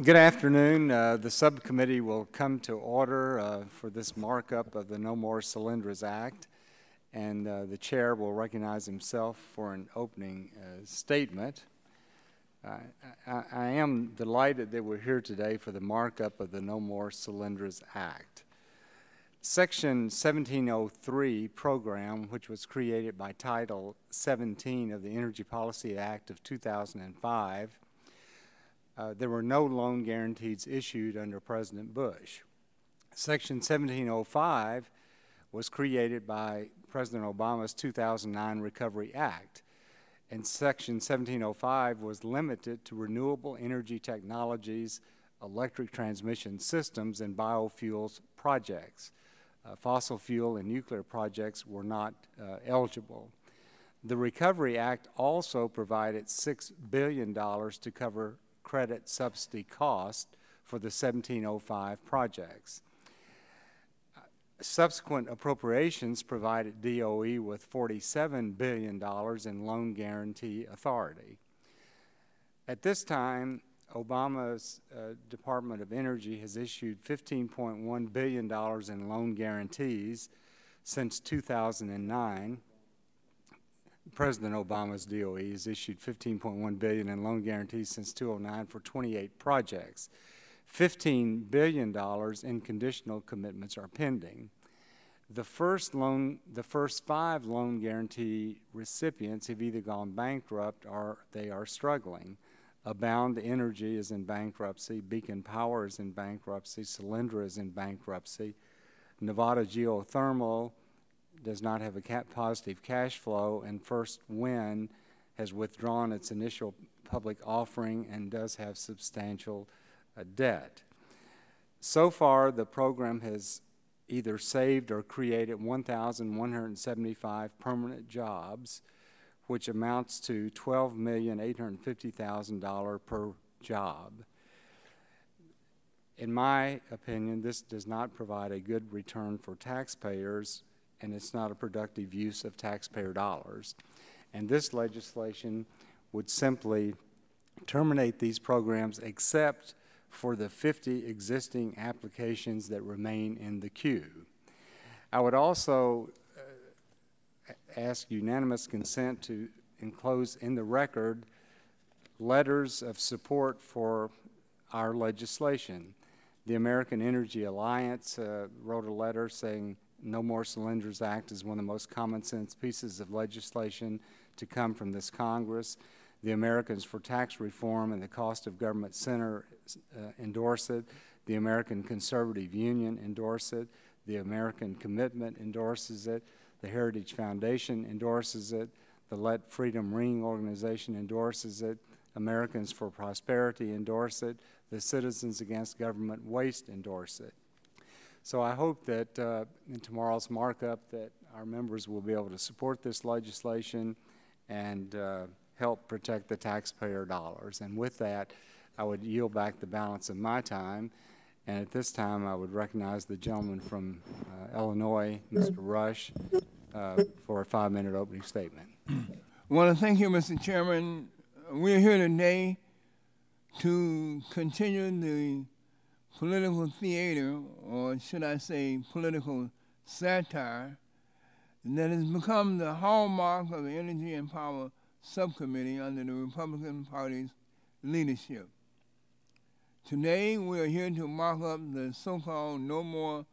Good afternoon. The subcommittee will come to order for this markup of the No More Solyndras Act, and the chair will recognize himself for an opening statement. I am delighted that we're here today for the markup of the No More Solyndras Act. Section 1703 program, which was created by Title 17 of the Energy Policy Act of 2005, there were no loan guarantees issued under President Bush. Section 1705 was created by President Obama's 2009 Recovery Act, and Section 1705 was limited to renewable energy technologies, electric transmission systems, and biofuels projects. Fossil fuel and nuclear projects were not eligible. The Recovery Act also provided $6 billion to cover credit subsidy cost for the 1705 projects. Subsequent appropriations provided DOE with $47 billion in loan guarantee authority. At this time, Obama's Department of Energy has issued $15.1 billion in loan guarantees since 2009. President Obama's DOE has issued $15.1 billion in loan guarantees since 2009 for 28 projects. $15 billion in conditional commitments are pending. The first 5 loan guarantee recipients have either gone bankrupt or they are struggling. Abound Energy is in bankruptcy, Beacon Power is in bankruptcy, Solyndras is in bankruptcy, Nevada Geothermal does not have a positive cash flow, and First Wind has withdrawn its initial public offering and does have substantial debt. So far, the program has either saved or created 1,175 permanent jobs, which amounts to $12,850,000 per job. In my opinion, this does not provide a good return for taxpayers, and it's not a productive use of taxpayer dollars. And this legislation would simply terminate these programs except for the 50 existing applications that remain in the queue. I would also ask unanimous consent to enclose in the record letters of support for our legislation. The American Energy Alliance wrote a letter saying No More Solyndras Act is one of the most common sense pieces of legislation to come from this Congress. The Americans for Tax Reform and the Cost of Government Center endorse it. The American Conservative Union endorse it. The American Commitment endorses it. The Heritage Foundation endorses it. The Let Freedom Ring organization endorses it. Americans for Prosperity endorse it. The Citizens Against Government Waste endorse it. So I hope that in tomorrow's markup that our members will be able to support this legislation and help protect the taxpayer dollars. And with that, I would yield back the balance of my time. And at this time, I would recognize the gentleman from Illinois, Mr. Rush, for a 5-minute opening statement. Well, thank you, Mr. Chairman. We're here today to continue the political theater, or should I say political satire, that has become the hallmark of the Energy and Power Subcommittee under the Republican Party's leadership. Today, we are here to mark up the so-called No More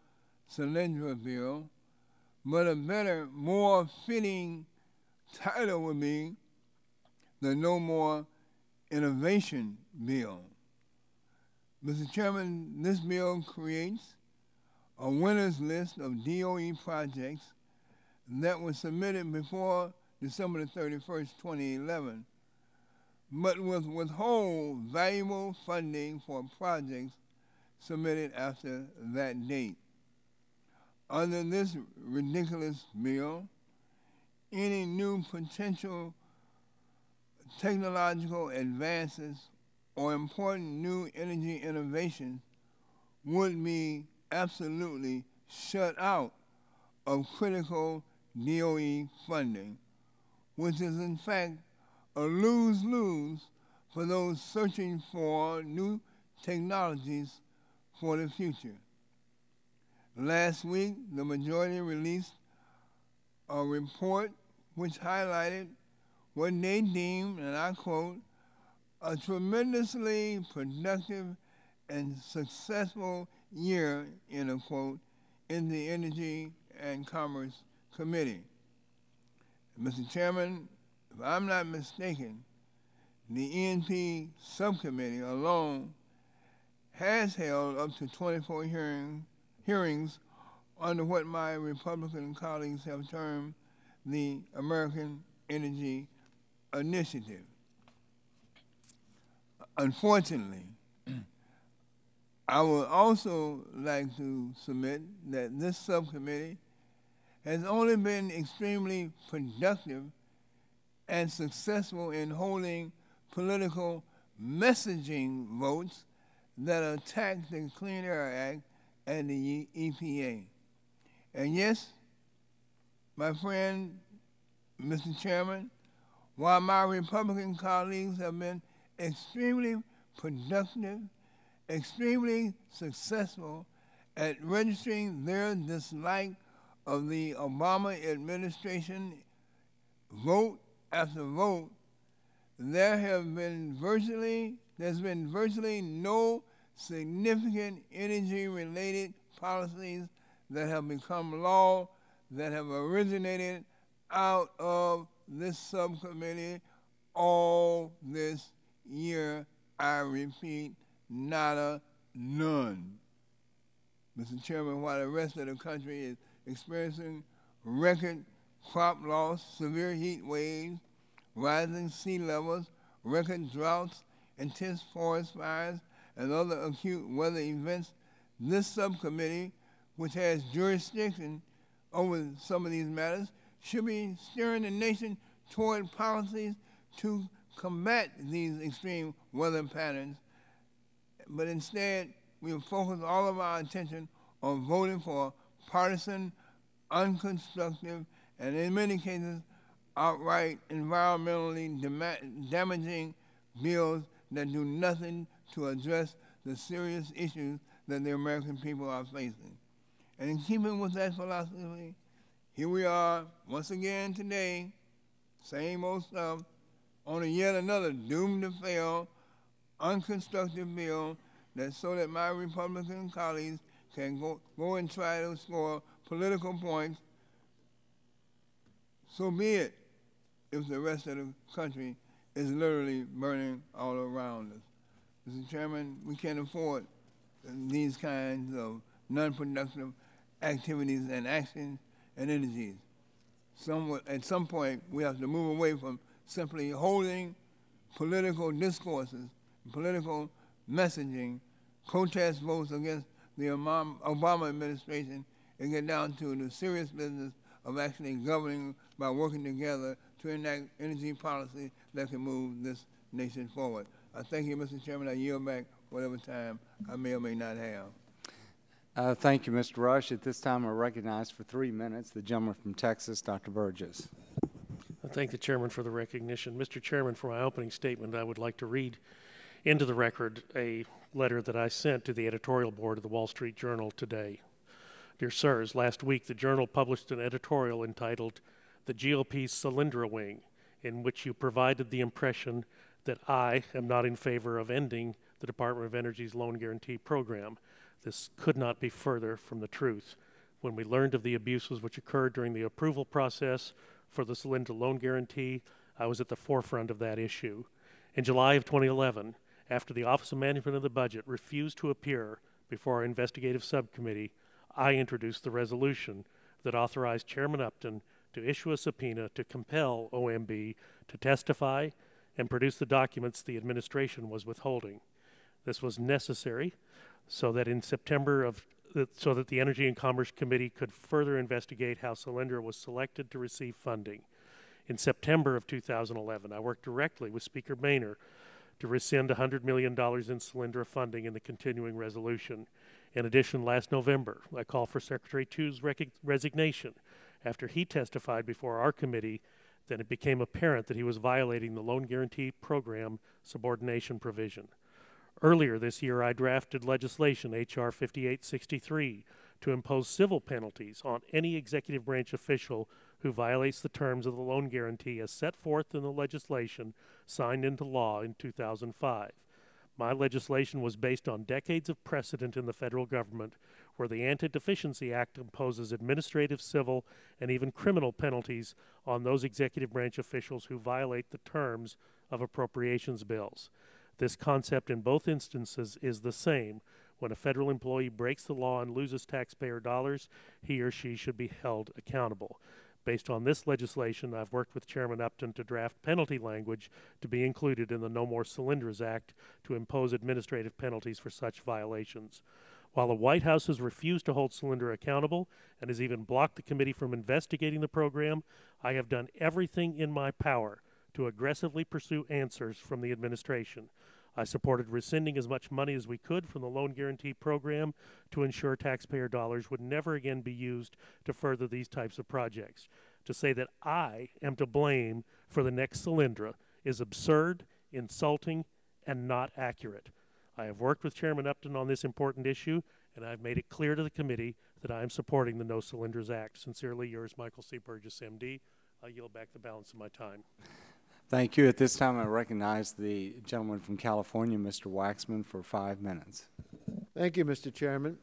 Solyndras bill, but a better, more fitting title would be the No More Innovation Bill. Mr. Chairman, this bill creates a winner's list of DOE projects that were submitted before December 31st, 2011, but will withhold valuable funding for projects submitted after that date. Under this ridiculous bill, any new potential technological advances or important new energy innovations would be absolutely shut out of critical DOE funding, which is in fact a lose-lose for those searching for new technologies for the future. Last week, the majority released a report which highlighted what they deemed, and I quote, a tremendously productive and successful year, end of quote, in the Energy and Commerce Committee. Mr. Chairman, if I'm not mistaken, the ENP Subcommittee alone has held up to 24 hearings under what my Republican colleagues have termed the American Energy Initiative. Unfortunately, I would also like to submit that this subcommittee has only been extremely productive and successful in holding political messaging votes that attack the Clean Air Act and the EPA. And yes, my friend, Mr. Chairman, while my Republican colleagues have been extremely productive, extremely successful at registering their dislike of the Obama administration vote after vote, there's been virtually no significant energy-related policies that have become law that have originated out of this subcommittee all this year. I repeat, nada, none. Mr. Chairman, while the rest of the country is experiencing record crop loss, severe heat waves, rising sea levels, record droughts, intense forest fires, and other acute weather events, this subcommittee, which has jurisdiction over some of these matters, should be steering the nation toward policies to combat these extreme weather patterns. But instead, we have focused all of our attention on voting for partisan, unconstructive, and in many cases, outright environmentally damaging bills that do nothing to address the serious issues that the American people are facing. And in keeping with that philosophy, here we are once again today, same old stuff, on yet another doomed to fail, unconstructive bill so that my Republican colleagues can go and try to score political points. So be it if the rest of the country is literally burning all around us. Mr. Chairman, we can't afford these kinds of non-productive activities and actions and energies. At some point, we have to move away from simply holding political discourses, political messaging, protest votes against the Obama administration, and get down to the serious business of actually governing by working together to enact energy policy that can move this nation forward. I thank you, Mr. Chairman. I yield back whatever time I may or may not have. Thank you, Mr. Rush. At this time, I recognize for 3 minutes the gentleman from Texas, Dr. Burgess. I thank the chairman for the recognition. Mr. Chairman, for my opening statement, I would like to read into the record a letter that I sent to the editorial board of the Wall Street Journal today. Dear sirs, last week the Journal published an editorial entitled "The GOP's Solyndra Wing," in which you provided the impression that I am not in favor of ending the Department of Energy's loan guarantee program. This could not be further from the truth. When we learned of the abuses which occurred during the approval process for the Solyndra loan guarantee, I was at the forefront of that issue. In July of 2011, after the Office of Management of the Budget refused to appear before our investigative subcommittee, I introduced the resolution that authorized Chairman Upton to issue a subpoena to compel OMB to testify and produce the documents the administration was withholding. This was necessary so that the Energy and Commerce Committee could further investigate how Solyndra was selected to receive funding. In September of 2011, I worked directly with Speaker Boehner to rescind $100 million in Solyndra funding in the continuing resolution. In addition, last November, I called for Secretary Chu's resignation after he testified before our committee Then it became apparent that he was violating the Loan Guarantee Program subordination provision. Earlier this year, I drafted legislation, H.R. 5863, to impose civil penalties on any executive branch official who violates the terms of the loan guarantee as set forth in the legislation signed into law in 2005. My legislation was based on decades of precedent in the federal government, where the Anti-Deficiency Act imposes administrative, civil, and even criminal penalties on those executive branch officials who violate the terms of appropriations bills. This concept in both instances is the same. When a federal employee breaks the law and loses taxpayer dollars, he or she should be held accountable. Based on this legislation, I've worked with Chairman Upton to draft penalty language to be included in the No More Solyndras Act to impose administrative penalties for such violations. While the White House has refused to hold Solyndra accountable and has even blocked the committee from investigating the program, I have done everything in my power to aggressively pursue answers from the administration. I supported rescinding as much money as we could from the loan guarantee program to ensure taxpayer dollars would never again be used to further these types of projects. To say that I am to blame for the next Solyndra is absurd, insulting, and not accurate. I have worked with Chairman Upton on this important issue, and I've made it clear to the committee that I am supporting the No Solyndras Act. Sincerely yours, Michael C. Burgess, MD. I yield back the balance of my time. Thank you. At this time, I recognize the gentleman from California, Mr. Waxman, for 5 minutes. Thank you, Mr. Chairman.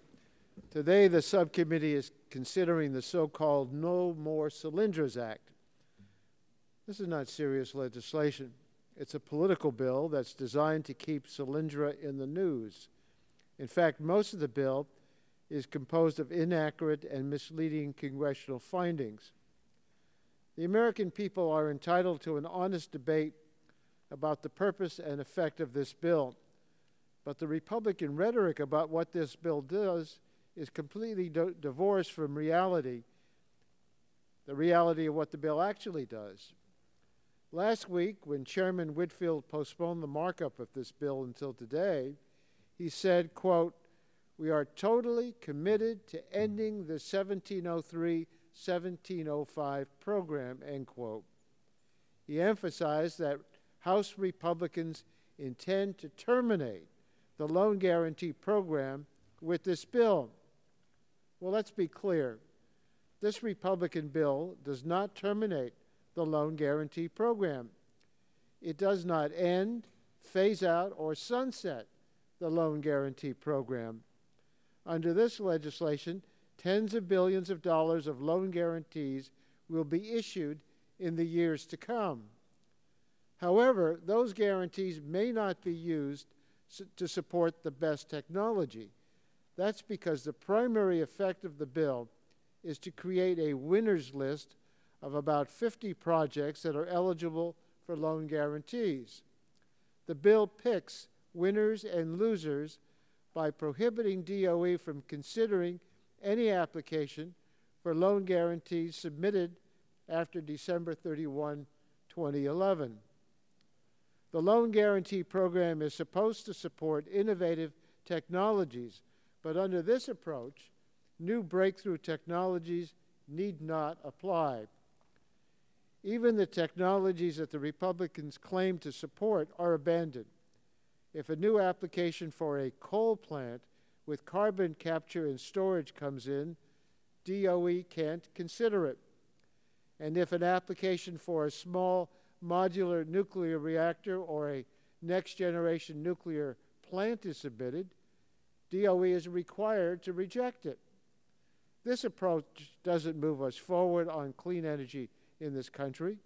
Today, the subcommittee is considering the so-called No More Solyndras Act. This is not serious legislation. It's a political bill that's designed to keep Solyndra in the news. In fact, most of the bill is composed of inaccurate and misleading congressional findings. The American people are entitled to an honest debate about the purpose and effect of this bill, but the Republican rhetoric about what this bill does is completely divorced from reality, the reality of what the bill actually does. Last week, when Chairman Whitfield postponed the markup of this bill until today, he said, quote, "We are totally committed to ending the 1703-1705 program," end quote. He emphasized that House Republicans intend to terminate the loan guarantee program with this bill. Well, let's be clear. This Republican bill does not terminate the loan guarantee program. It does not end, phase out, or sunset the loan guarantee program. Under this legislation, tens of billions of dollars of loan guarantees will be issued in the years to come. However, those guarantees may not be used to support the best technology. That's because the primary effect of the bill is to create a winners list of about 50 projects that are eligible for loan guarantees. The bill picks winners and losers by prohibiting DOE from considering any application for loan guarantees submitted after December 31, 2011. The loan guarantee program is supposed to support innovative technologies, but under this approach, new breakthrough technologies need not apply. Even the technologies that the Republicans claim to support are abandoned. If a new application for a coal plant with carbon capture and storage comes in, DOE can't consider it. And if an application for a small modular nuclear reactor or a next-generation nuclear plant is submitted, DOE is required to reject it. This approach doesn't move us forward on clean energy in this country.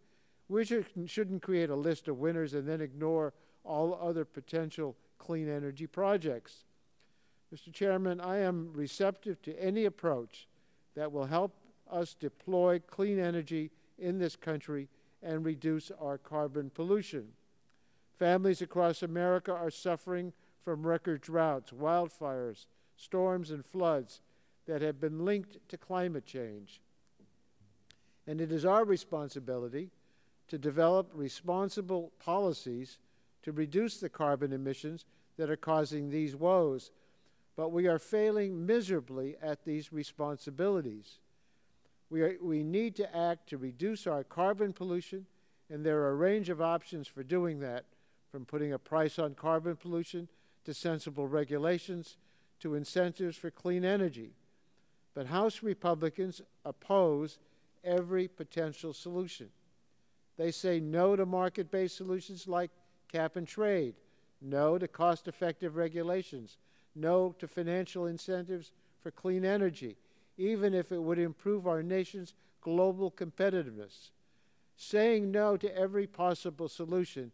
We shouldn't create a list of winners and then ignore all other potential clean energy projects. Mr. Chairman, I am receptive to any approach that will help us deploy clean energy in this country and reduce our carbon pollution. Families across America are suffering from record droughts, wildfires, storms, and floods that have been linked to climate change. And it is our responsibility to develop responsible policies to reduce the carbon emissions that are causing these woes. But we are failing miserably at these responsibilities. We need to act to reduce our carbon pollution, and there are a range of options for doing that, from putting a price on carbon pollution to sensible regulations to incentives for clean energy. But House Republicans oppose every potential solution. They say no to market-based solutions like cap and trade, no to cost-effective regulations, no to financial incentives for clean energy, even if it would improve our nation's global competitiveness. Saying no to every possible solution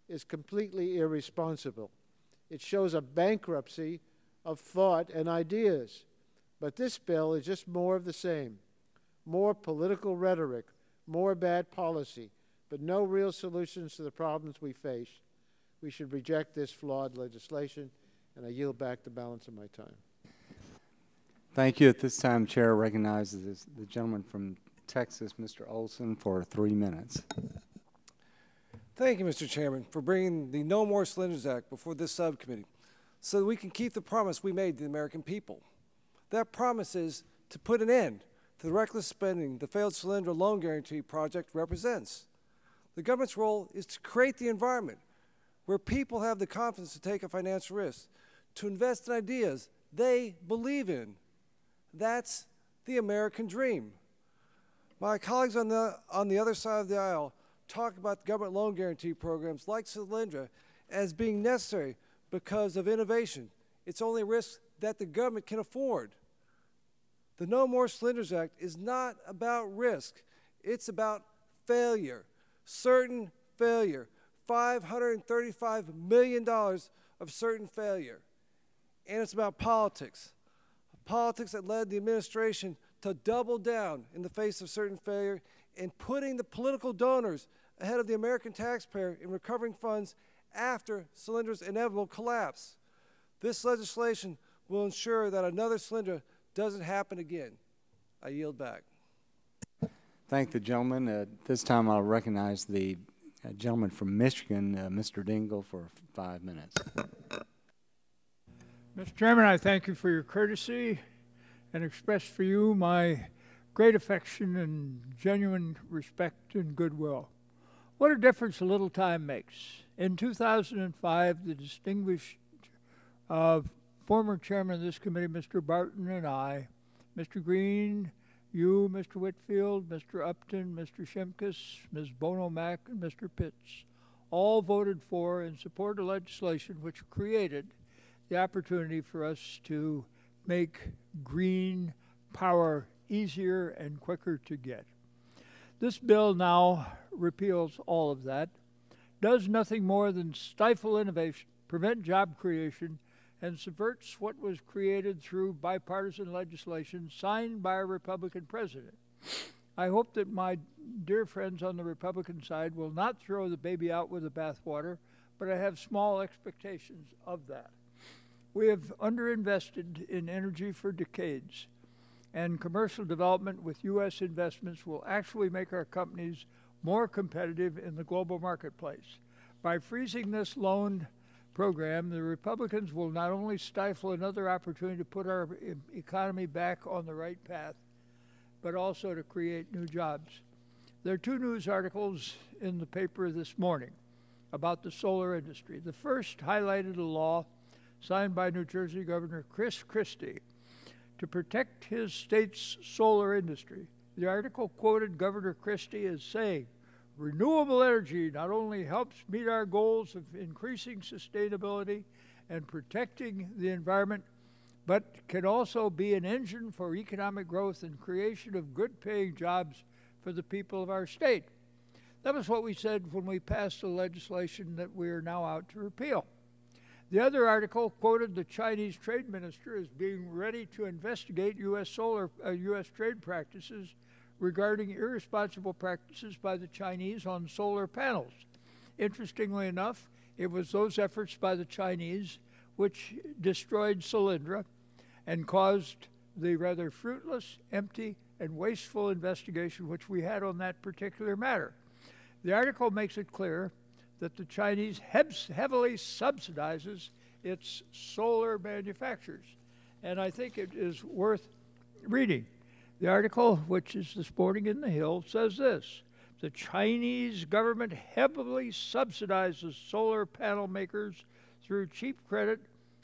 is completely irresponsible. It shows a bankruptcy of thought and ideas. But this bill is just more of the same. More political rhetoric, more bad policy, but no real solutions to the problems we face. We should reject this flawed legislation, and I yield back the balance of my time. Thank you. At this time, Chair recognizes the gentleman from Texas, Mr. Olson, for 3 minutes. Thank you, Mr. Chairman, for bringing the No More Solyndras Act before this subcommittee so that we can keep the promise we made to the American people. That promise is to put an end to the reckless spending the failed Solyndra loan guarantee project represents. The government's role is to create the environment where people have the confidence to take a financial risk, to invest in ideas they believe in. That's the American dream. My colleagues on the other side of the aisle talk about government loan guarantee programs like Solyndra as being necessary because of innovation. It's only a risk that the government can afford. The No More Solyndras Act is not about risk. It's about failure, certain failure, $535 million of certain failure. And it's about politics that led the administration to double down in the face of certain failure and putting the political donors ahead of the American taxpayer in recovering funds after Solyndra's inevitable collapse. This legislation will ensure that another Solyndra doesn't happen again. I yield back. Thank the gentleman. At this time, I'll recognize the gentleman from Michigan, Mr. Dingell, for 5 minutes. Mr. Chairman, I thank you for your courtesy and express for you my great affection and genuine respect and goodwill. What a difference a little time makes. In 2005, the distinguished former chairman of this committee, Mr. Barton, and I, Mr. Green, you, Mr. Whitfield, Mr. Upton, Mr. Shimkus, Ms. Bono Mack, and Mr. Pitts, all voted for and supported legislation which created the opportunity for us to make green power easier and quicker to get. This bill now repeals all of that, does nothing more than stifle innovation, prevent job creation, and subverts what was created through bipartisan legislation signed by a Republican president. I hope that my dear friends on the Republican side will not throw the baby out with the bathwater, but I have small expectations of that. We have underinvested in energy for decades, and commercial development with U.S. investments will actually make our companies more competitive in the global marketplace. By freezing this loan program, the Republicans will not only stifle another opportunity to put our economy back on the right path, but also to create new jobs. There are two news articles in the paper this morning about the solar industry. The first highlighted a law signed by New Jersey Governor Chris Christie to protect his state's solar industry. The article quoted Governor Christie as saying, "Renewable energy not only helps meet our goals of increasing sustainability and protecting the environment, but can also be an engine for economic growth and creation of good-paying jobs for the people of our state." That was what we said when we passed the legislation that we are now out to repeal. The other article quoted the Chinese trade minister as being ready to investigate U.S. trade practices regarding irresponsible practices by the Chinese on solar panels. Interestingly enough, it was those efforts by the Chinese which destroyed Solyndra and caused the rather fruitless, empty, and wasteful investigation which we had on that particular matter. The article makes it clear that the Chinese heavily subsidizes its solar manufacturers, and I think it is worth reading. The article, which is the Sporting in the Hill, says this: the Chinese government heavily subsidizes solar panel makers through cheap credit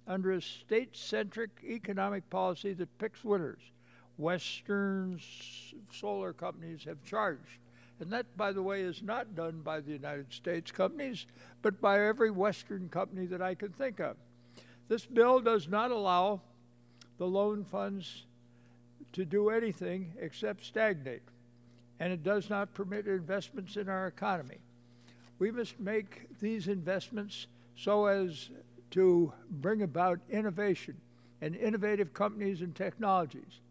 under a state-centric economic policy that picks winners. Western solar companies have charged. And that, by the way, is not done by the United States companies, but by every Western company that I can think of. This bill does not allow the loan funds to do anything except stagnate, and it does not permit investments in our economy. We must make these investments so as to bring about innovation and innovative companies and technologies.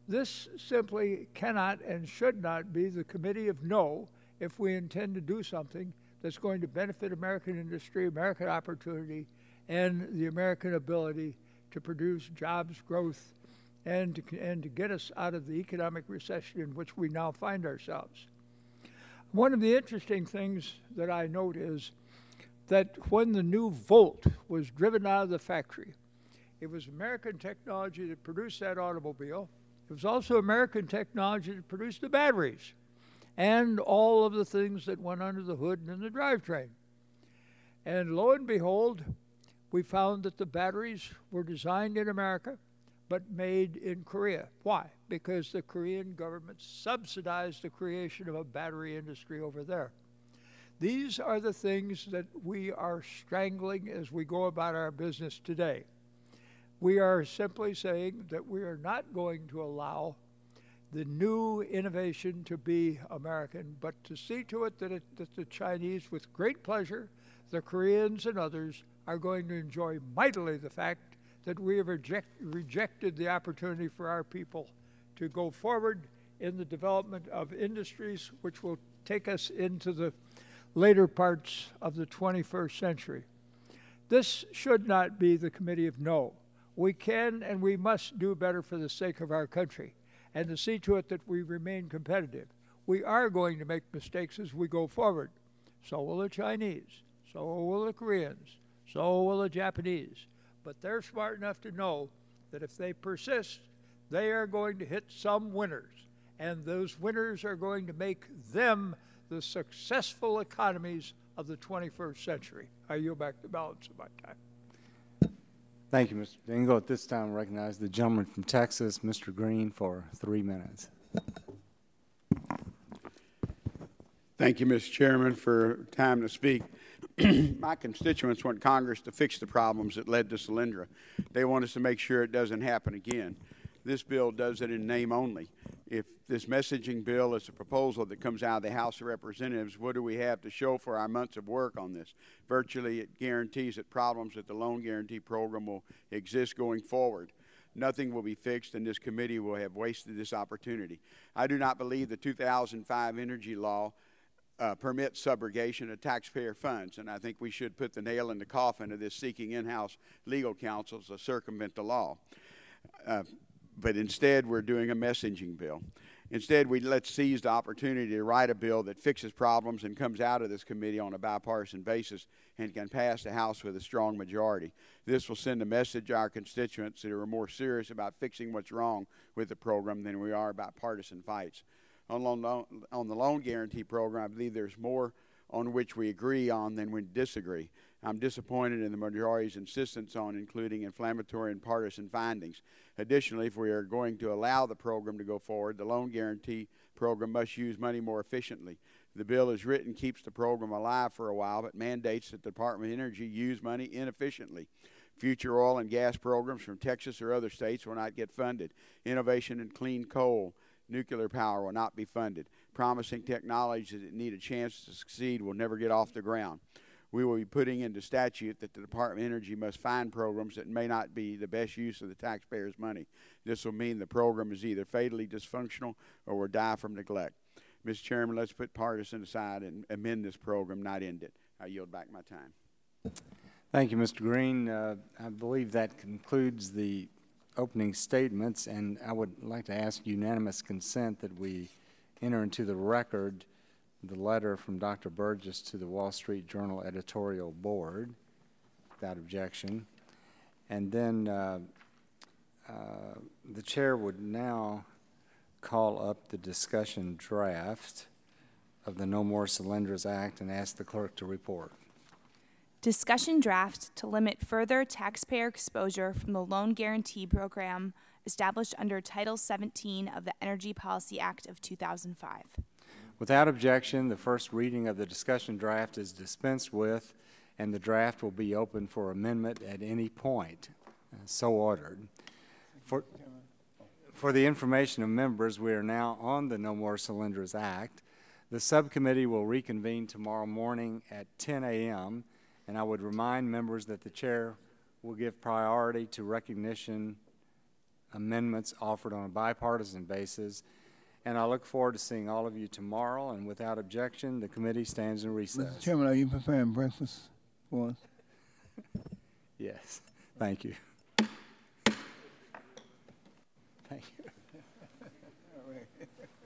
This simply cannot and should not be the committee of no if we intend to do something that's going to benefit American industry, American opportunity, and the American ability to produce jobs, growth, and to get us out of the economic recession in which we now find ourselves. One of the interesting things that I note is that when the new Volt was driven out of the factory, it was American technology that produced that automobile. It was also American technology that produced the batteries and all of the things that went under the hood and in the drivetrain. And lo and behold, we found that the batteries were designed in America but made in Korea. Why? Because the Korean government subsidized the creation of a battery industry over there. These are the things that we are strangling as we go about our business today. We are simply saying that we are not going to allow the new innovation to be American, but to see to it that the Chinese, with great pleasure, the Koreans and others, are going to enjoy mightily the fact that we have rejected the opportunity for our people to go forward in the development of industries which will take us into the later parts of the 21st century. This should not be the committee of no. We can and we must do better for the sake of our country and to see to it that we remain competitive. We are going to make mistakes as we go forward. So will the Chinese. So will the Koreans. So will the Japanese. But they're smart enough to know that if they persist, they are going to hit some winners. And those winners are going to make them the successful economies of the 21st century. I yield back the balance of my time. Thank you, Mr. Dingell. At this time, I recognize the gentleman from Texas, Mr. Green, for 3 minutes. Thank you, Mr. Chairman, for time to speak. My constituents want Congress to fix the problems that led to Solyndra. They want us to make sure it doesn't happen again. This bill does it in name only. If this messaging bill is a proposal that comes out of the House of Representatives, what do we have to show for our months of work on this? Virtually, it guarantees that problems with the loan guarantee program will exist going forward. Nothing will be fixed, and this committee will have wasted this opportunity. I do not believe the 2005 energy law permits subrogation of taxpayer funds, and I think we should put the nail in the coffin of this seeking in-house legal counsel to circumvent the law. But instead, we're doing a messaging bill. Instead, let's seize the opportunity to write a bill that fixes problems and comes out of this committee on a bipartisan basis and can pass the House with a strong majority. This will send a message to our constituents that are more serious about fixing what's wrong with the program than we are about partisan fights. On the loan guarantee program, I believe there's more on which we agree on than we disagree. I'm disappointed in the majority's insistence on including inflammatory and partisan findings. Additionally, if we are going to allow the program to go forward, the loan guarantee program must use money more efficiently. The bill as written keeps the program alive for a while, but mandates that the Department of Energy use money inefficiently. Future oil and gas programs from Texas or other states will not get funded. Innovation in clean coal, nuclear power will not be funded. Promising technologies that need a chance to succeed will never get off the ground. We will be putting into statute that the Department of Energy must find programs that may not be the best use of the taxpayers' money. This will mean the program is either fatally dysfunctional or will die from neglect. Mr. Chairman, let's put partisan aside and amend this program, not end it. I yield back my time. Thank you, Mr. Green. I believe that concludes the opening statements, and I would like to ask unanimous consent that we enter into the record the letter from Dr. Burgess to the Wall Street Journal editorial board, without objection. And then the chair would now call up the discussion draft of the No More Solyndras Act and ask the clerk to report. Discussion draft to limit further taxpayer exposure from the loan guarantee program established under Title 17 of the Energy Policy Act of 2005. Without objection, the first reading of the discussion draft is dispensed with, and the draft will be open for amendment at any point. So ordered. For the information of members, we are now on the No More Solyndras Act. The subcommittee will reconvene tomorrow morning at 10 a.m., and I would remind members that the chair will give priority to recognition amendments offered on a bipartisan basis. And I look forward to seeing all of you tomorrow, and without objection, the committee stands in recess. Mr. Chairman, are you preparing breakfast for us? Yes, thank you. Thank you.